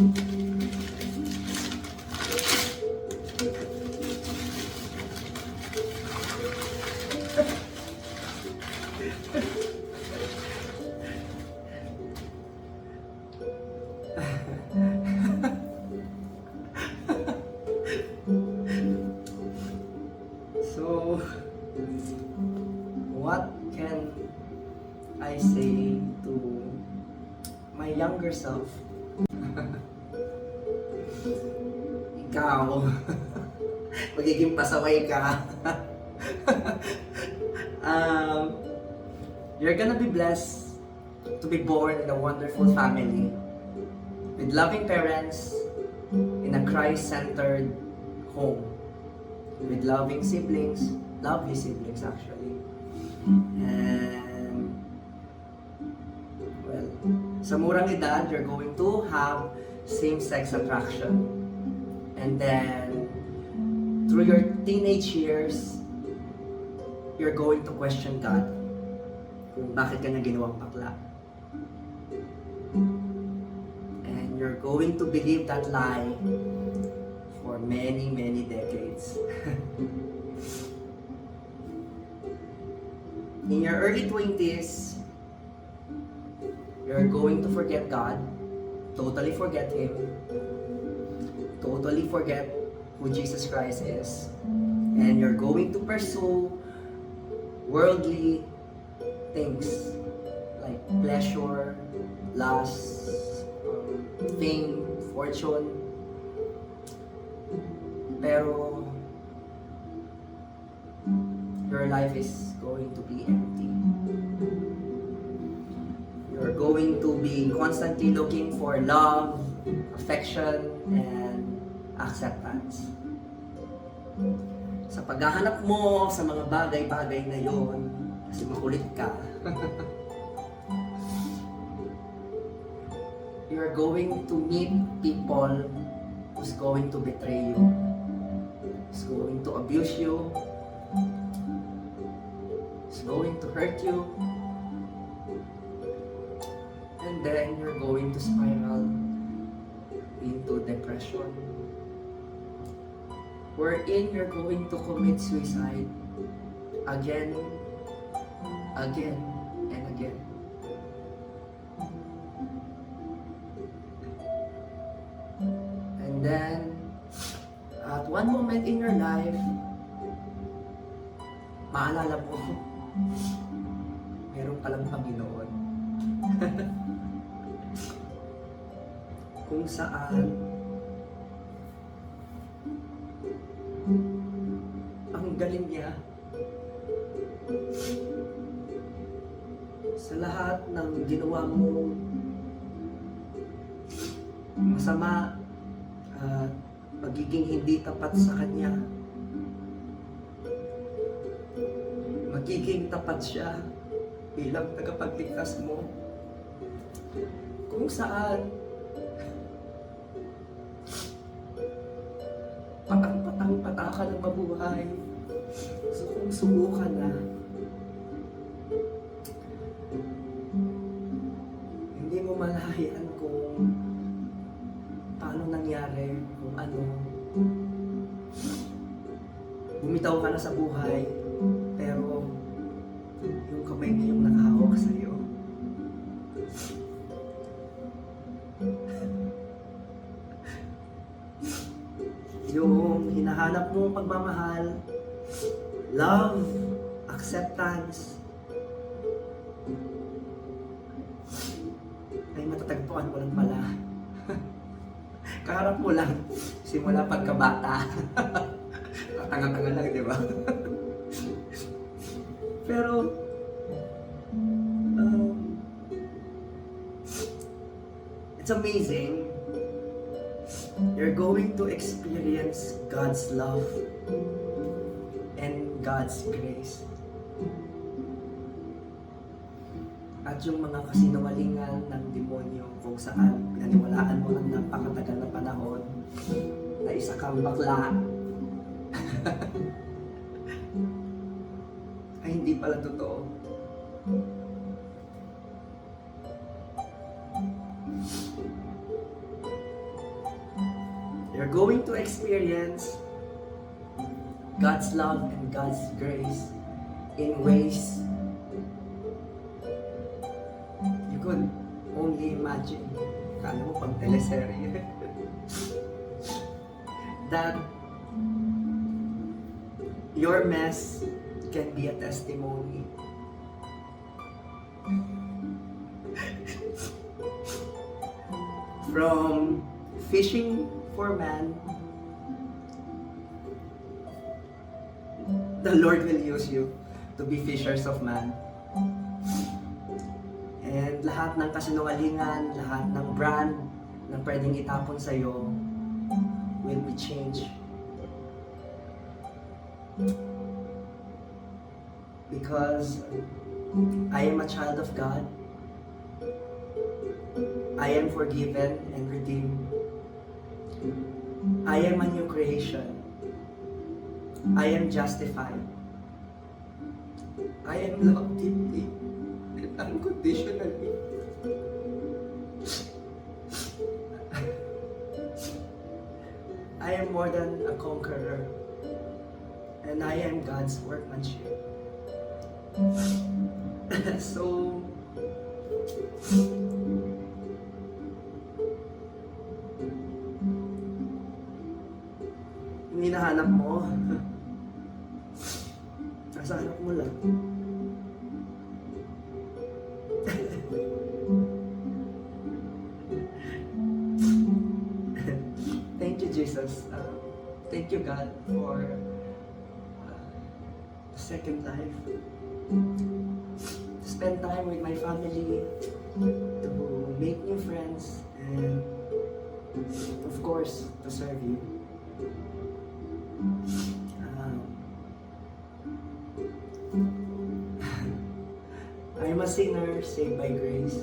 So, what can I say to my younger self? Ikaw, magiging pasaway ka. You're gonna be blessed to be born in a wonderful family with loving parents in a Christ-centered home with loving siblings, lovely siblings actually. And well, sa murang edad, you're going to have same-sex attraction. And then, through your teenage years, you're going to question God kung bakit ka niya ginawang bakla. And you're going to believe that lie for many, many decades. In your early 20s, you're going to forget God, totally forget Him, totally forget who Jesus Christ is, and you're going to pursue worldly things like pleasure, lust, fame, fortune. Pero your life is going to be empty. You're going to be constantly looking for love, affection, and acceptance. Sa paghahanap mo sa mga bagay-bagay na yon, kasi makulit ka, you're going to meet people who's going to betray you, who's going to abuse you, who's going to hurt you, and then you're going to spiral into depression, wherein you're going to commit suicide again, again, and again. And then, at one moment in your life, maalala mo, meron palang Panginoon. Kung saan ang galing niya sa lahat ng ginawa mo masama at pagiging hindi tapat sa Kanya, magiging tapat siya bilang tagapagligtas mo, kung saan patang-patang-pataka ng mabuhay. So kung subukan na, hindi mo malayan kung paano nangyari, kung ano. Bumitaw ka na sa buhay, pero yung kamay niya yung nakahawak sa'yo. Yung hinahanap mong pagmamahal, love, acceptance, ay matatagpuan mo lang pala. Kaharap mo lang, simula pagkabata. Tanga-tanga lang, di ba? Pero, it's amazing. You're going to experience God's love and God's grace. At yung mga kasinungalingan ng demonyo kung saan pinaniwalaan mo ng napakatagal na panahon na isa kang bakla ay hindi pala totoo. You're going to experience God's love and God's grace in ways you could only imagine. Kala mo pang teleserye. That your mess can be a testimony. From fishing for man, the Lord will use you to be fishers of man. And lahat ng kasinungalingan, lahat ng brand na pwedeng itapon sa'yo will be changed. Because I am a child of God. I am forgiven and redeemed. I am a new creation. I am justified. I am loved deeply and unconditionally. I am more than a conqueror, and I am God's workmanship. So, yung hinahanap mo, nasa hanap mo lang. Thank you, Jesus. Thank you, God, for the second life. To spend time with my family, to make new friends, and of course, to serve you. I am a sinner saved by grace.